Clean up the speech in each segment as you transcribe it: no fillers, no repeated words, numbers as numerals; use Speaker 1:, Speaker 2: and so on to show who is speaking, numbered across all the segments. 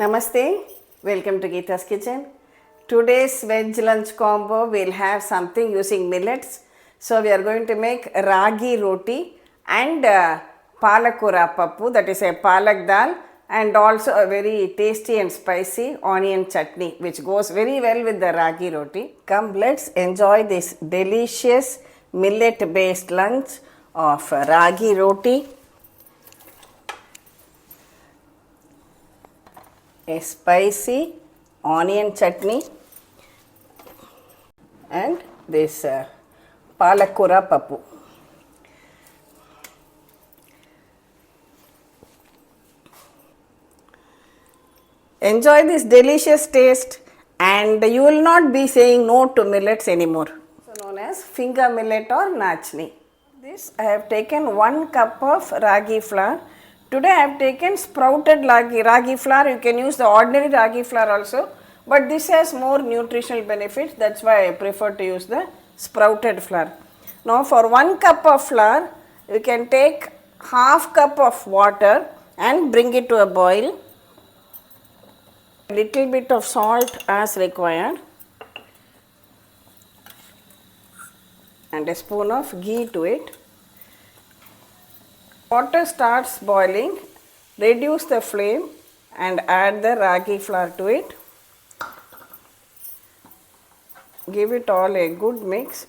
Speaker 1: Namaste, welcome to GitasKitchen. Today's veg lunch combo will have something using millets. So we are going to make Ragi Roti and Palakura Pappu, that is a palak dal, and also a very tasty and spicy onion chutney which goes very well with the Ragi Roti. Come, let's enjoy this delicious millet based lunch of Ragi Roti, a spicy onion chutney, and this Palakura Pappu. Enjoy this delicious taste and you will not be saying no to millets anymore. So known as finger millet or nachni. This I have taken 1 cup of ragi flour. Today I have taken sprouted ragi flour. You can use the ordinary ragi flour also, but this has more nutritional benefits. That's why I prefer to use the sprouted flour. Now for 1 cup of flour, you can take half cup of water and bring it to a boil. A little bit of salt as required and a spoon of ghee to it. Water starts boiling, reduce the flame and add the ragi flour to it. Give it all a good mix.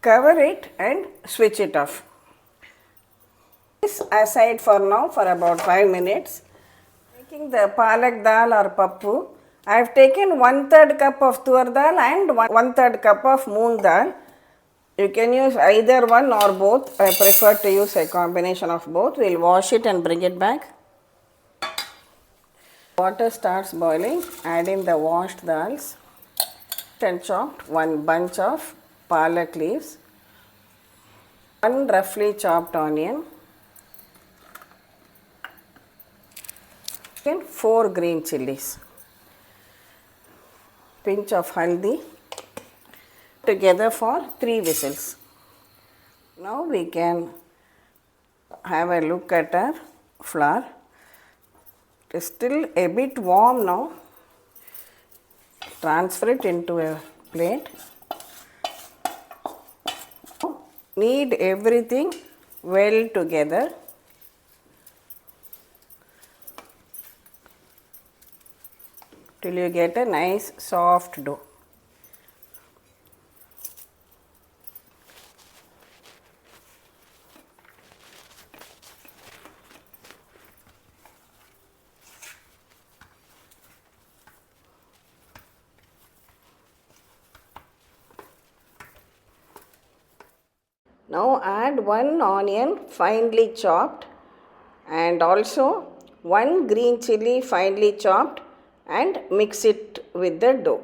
Speaker 1: Cover it and switch it off. This aside for now for about 5 minutes. Making the palak dal or pappu, I have taken 1/3 cup of tur dal and 1/3 cup of moong dal. You can use either one or both. I prefer to use a combination of both. We will wash it and bring it back. Water starts boiling. Add in the washed dals and chopped 1 bunch of palak leaves, 1 roughly chopped onion, and 4 green chillis, pinch of haldi, together for 3 whistles. Now we can have a look at our flour. It is still a bit warm now. Transfer it into a plate. Knead everything well together. Till you get a nice soft dough. Now add 1 onion finely chopped and also 1 green chilli finely chopped and mix it with the dough.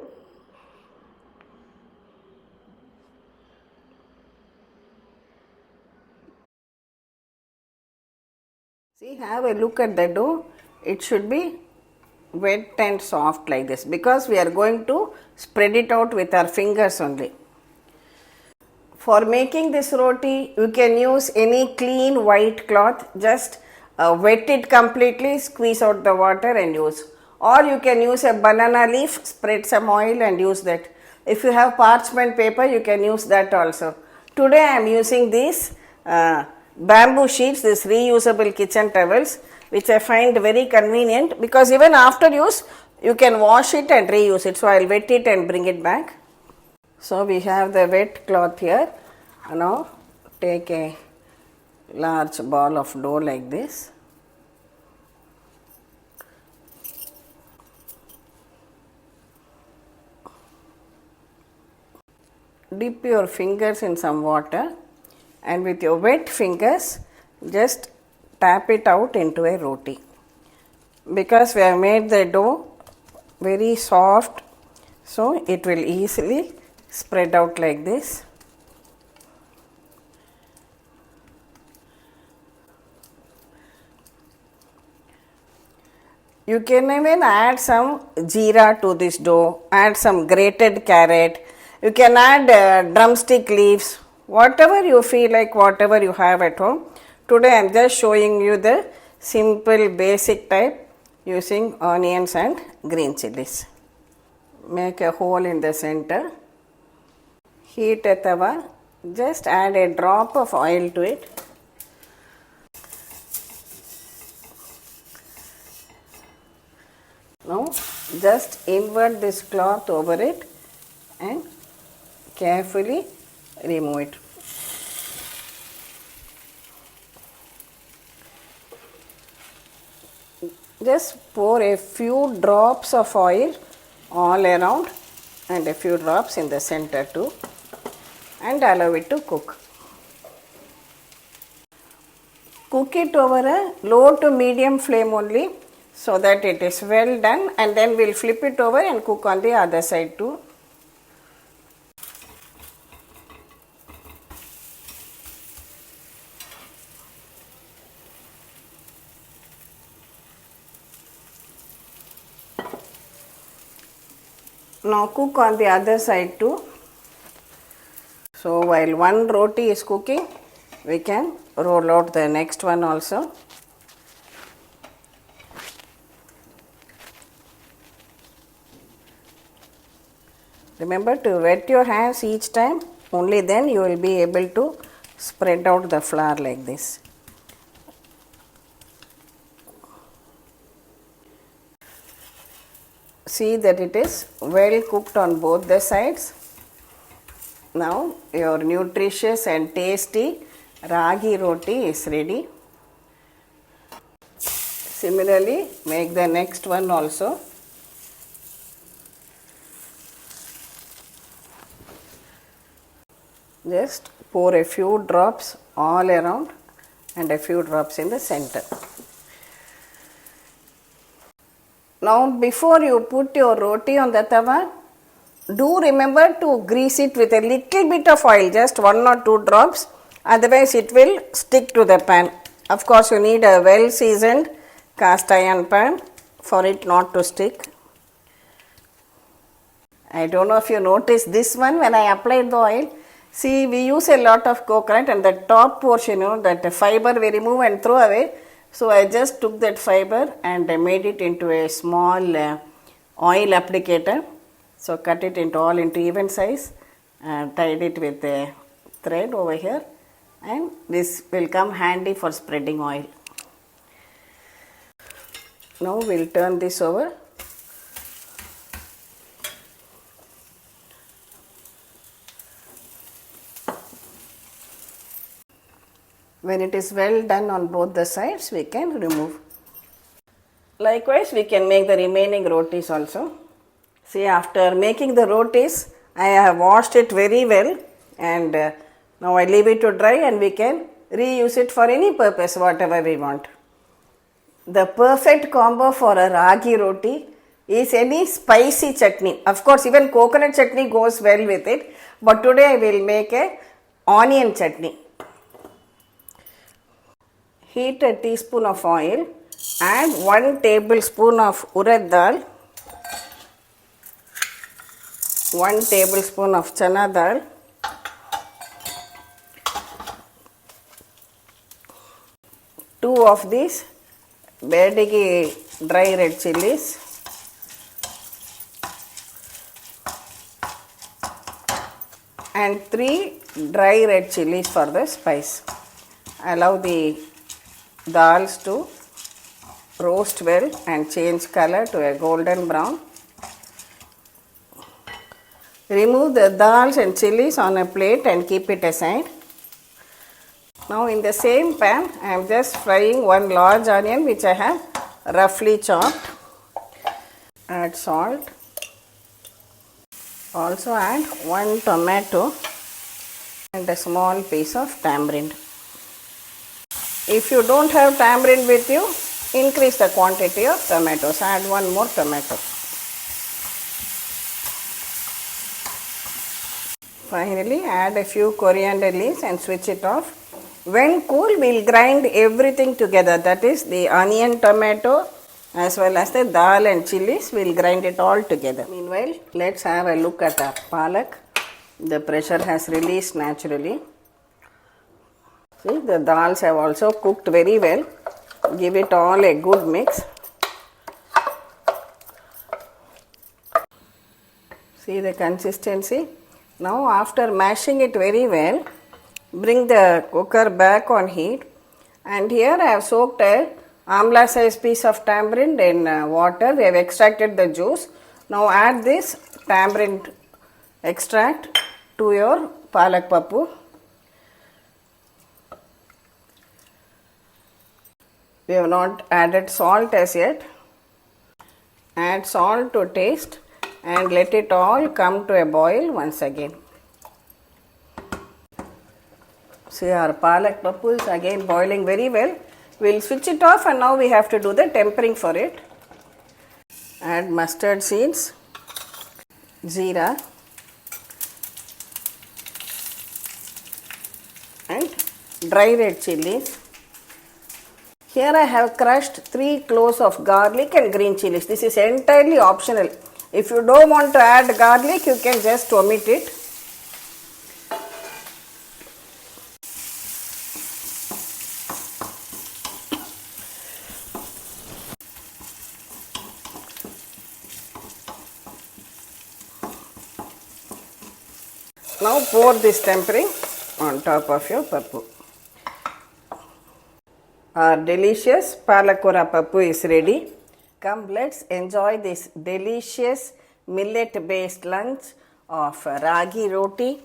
Speaker 1: See, have a look at the dough. It should be wet and soft like this because we are going to spread it out with our fingers only. For making this roti, you can use any clean white cloth. Just wet it completely, squeeze out the water and use. Or you can use a banana leaf, spread some oil and use that. If you have parchment paper, you can use that also. Today I am using these bamboo sheets, these reusable kitchen towels, which I find very convenient because even after use, you can wash it and reuse it. So I will wet it and bring it back. So we have the wet cloth here. Now take a large ball of dough like this. Dip your fingers in some water and with your wet fingers just tap it out into a roti. Because we have made the dough very soft, so it will easily spread out like this. You can even add some jeera to this dough, add some grated carrot. You can add drumstick leaves, Whatever you feel like, whatever you have at home. Today I am just showing you the simple basic type using onions and green chillies. Make a hole in the center. Heat a tawa. Just add a drop of oil to it. Now just invert this cloth over it and carefully remove it. Just pour a few drops of oil all around and a few drops in the center too, and allow it to cook. Cook it over a low to medium flame only, so that it is well done, and then we'll flip it over and cook on the other side too. Now cook on the other side too. So while one roti is cooking, we can roll out the next one also. Remember to wet your hands each time, only then you will be able to spread out the flour like this. See that it is well cooked on both the sides. Now your nutritious and tasty Ragi Roti is ready. Similarly, make the next one also. Just pour a few drops all around and a few drops in the center. Now before you put your roti on the tawa, do remember to grease it with a little bit of oil, just 1 or 2 drops, otherwise it will stick to the pan. Of course you need a well seasoned cast iron pan for it not to stick. I don't know if you noticed this one when I applied the oil. See, we use a lot of coconut and the top portion, that fiber we remove and throw away. So I just took that fiber and I made it into a small oil applicator. So cut it into all into even size, tied it with a thread over here, and this will come handy for spreading oil. Now we'll turn this over. When it is well done on both the sides, we can remove. Likewise, we can make the remaining rotis also. See, after making the rotis, I have washed it very well, and now I leave it to dry and we can reuse it for any purpose, whatever we want. The perfect combo for a Ragi Roti is any spicy chutney. Of course, even coconut chutney goes well with it, but today I will make a onion chutney. Heat a teaspoon of oil, add 1 tablespoon of urad dal, 1 tablespoon of channa dal, 2 of these Bydagi dry red chillis, and 3 dry red chillis for the spice. Allow the dals to roast well and change color to a golden brown. Remove the dals and chillis on a plate and keep it aside. Now in the same pan, I am just frying 1 large onion which I have roughly chopped. Add salt. Also add 1 tomato and a small piece of tamarind. If you don't have tamarind with you, increase the quantity of tomatoes. Add 1 more tomato. Finally, add a few coriander leaves and switch it off. When cool, we will grind everything together. That is the onion, tomato, as well as the dal and chillis. We will grind it all together. Meanwhile, let's have a look at our palak. The pressure has released naturally. See, the dals have also cooked very well. Give it all a good mix. See the consistency. Now after mashing it very well, bring the cooker back on heat, and here I have soaked a amla size piece of tamarind in water. We have extracted the juice. Now add this tamarind extract to your palak pappu. We have not added salt as yet. Add salt to taste and let it all come to a boil once again. See, our palak pappu is again boiling very well. We will switch it off, and now we have to do the tempering for it. Add mustard seeds, Jeera, and dry red chillis. Here I have crushed 3 cloves of garlic and green chillies. This is entirely optional. If you don't want to add garlic, you can just omit it. Now pour this tempering on top of your pappu. Our delicious Palakura Pappu is ready. Come, let's enjoy this delicious millet based lunch of Ragi Roti,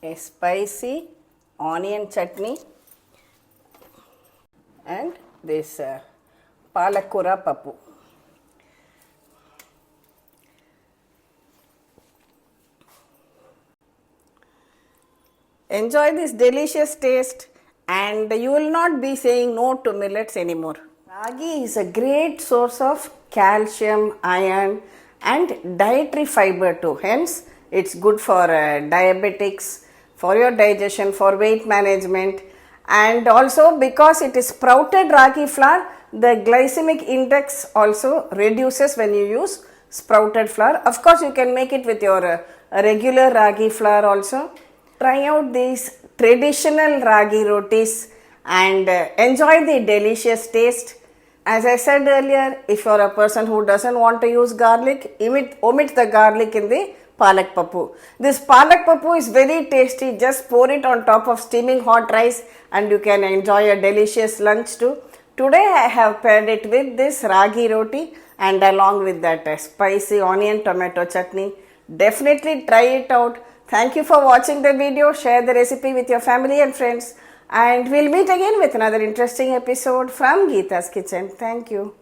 Speaker 1: a spicy onion chutney, and this Palakura Pappu. Enjoy this delicious taste, and you will not be saying no to millets anymore. Ragi is a great source of calcium, iron, and dietary fiber too. Hence, it's good for diabetics, for your digestion, for weight management, and also because it is sprouted ragi flour, the glycemic index also reduces when you use sprouted flour. Of course, you can make it with your regular ragi flour also. Try out these traditional ragi rotis and enjoy the delicious taste. As I said earlier, if you are a person who doesn't want to use garlic, omit the garlic in the palak pappu. This palak pappu is very tasty. Just pour it on top of steaming hot rice and you can enjoy a delicious lunch too. Today I have paired it with this ragi roti and along with that spicy onion tomato chutney. Definitely try it out. Thank you for watching the video. Share the recipe with your family and friends. And we'll meet again with another interesting episode from Gita's Kitchen. Thank you.